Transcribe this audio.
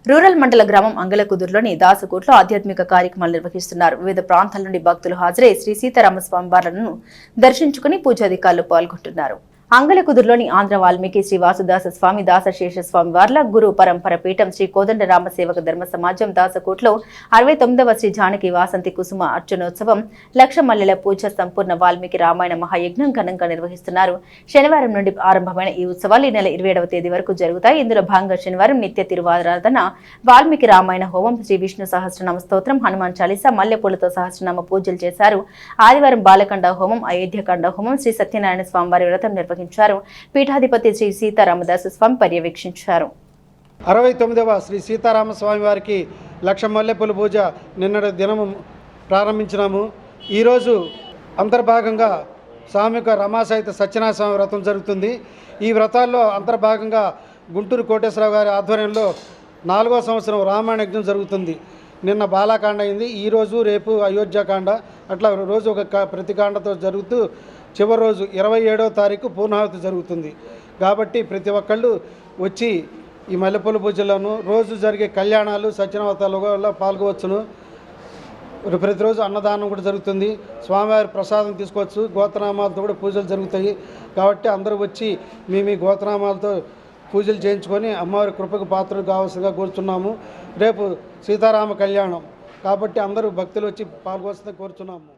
Rural మండల గ్రామం అంగలకుదురులోని దాసకోట్లో ఆధ్యాత్మిక కార్యక్రమాలు నిర్వహిస్తున్నారు. వివిధ ప్రాంతాల నుండి భక్తులు హాజరై శ్రీ సీతారామస్వామి వార్లను దర్శించుకుని పూజాధికారులు పాల్గొంటున్నారు. అంగలకుదురులోని ఆంధ్ర వాల్మీకి శ్రీ వాసుదాస స్వామి దాసశేష స్వామి వార్ల గురు పరంపర పీఠం శ్రీ కోదండ రామ సేవక ధర్మ సమాజం దాసకోట్లో 69వ శ్రీ జానకి వాసంతి కుసుమ అర్చనోత్సవం లక్ష మల్లెల పూజ సంపూర్ణ వాల్మీకి రామాయణ మహాయజ్ఞం ఘనంగా నిర్వహిస్తున్నారు. శనివారం నుండి ఆరంభమైన ఈ ఉత్సవాలు ఈ నెల 27వ తేదీ వరకు జరుగుతాయి. ఇందులో భాగంగా శనివారం నిత్య తిరువారాధన, వాల్మీకి రామాయణ హోమం, శ్రీ విష్ణు సహస్రనామ స్తోత్రం, హనుమాన్ చాలీసా, మల్లెపూలతో సహస్రనామ పూజలు చేశారు. ఆదివారం బాలకండ హోమం, అయోధ్యకండ హోమం, శ్రీ సత్యనారాయణ స్వామివారి వ్రతం నిర్వహించారు. పీఠాధిపతి శ్రీ సీతారామదాస స్వామి పర్యవేక్షించారు. 69వ శ్రీ సీతారామస్వామి వారికి లక్ష మల్లెపూల పూజ నిన్నటి దినము ప్రారంభించినాము. ఈరోజు అంతర్భాగంగా సామూహిక రమాసహిత సత్యనారాయణ స్వామి వ్రతం జరుగుతుంది. ఈ వ్రతాల్లో అంతర్భాగంగా గుంటూరు కోటేశ్వరరావు గారి ఆధ్వర్యంలో 4వ సంవత్సరం రామాయణ యజ్ఞం జరుగుతుంది. నిన్న బాలాకాండ అయింది. ఈరోజు రేపు అయోధ్యకాండ, అట్లా రోజు ఒక ప్రతికాండతో జరుగుతూ చివరి రోజు 27వ తారీఖు పూర్ణాహుతి జరుగుతుంది. కాబట్టి ప్రతి ఒక్కళ్ళు వచ్చి ఈ మల్లెపూల పూజలను, రోజు జరిగే కళ్యాణాలు, సత్యనవతాలలో పాల్గొవచ్చును. ప్రతిరోజు అన్నదానం కూడా జరుగుతుంది. స్వామివారి ప్రసాదం తీసుకోవచ్చు. గోత్రనామాలతో కూడా పూజలు జరుగుతాయి. కాబట్టి అందరూ వచ్చి మీ గోత్రనామాలతో పూజలు చేయించుకొని అమ్మవారి కృపకు పాత్రలు కావాల్సిందిగా కోరుచున్నాము. రేపు సీతారామ కళ్యాణం కాబట్టి అందరూ భక్తులు వచ్చి పాల్గొవలసిందిగా కోరుచున్నాము.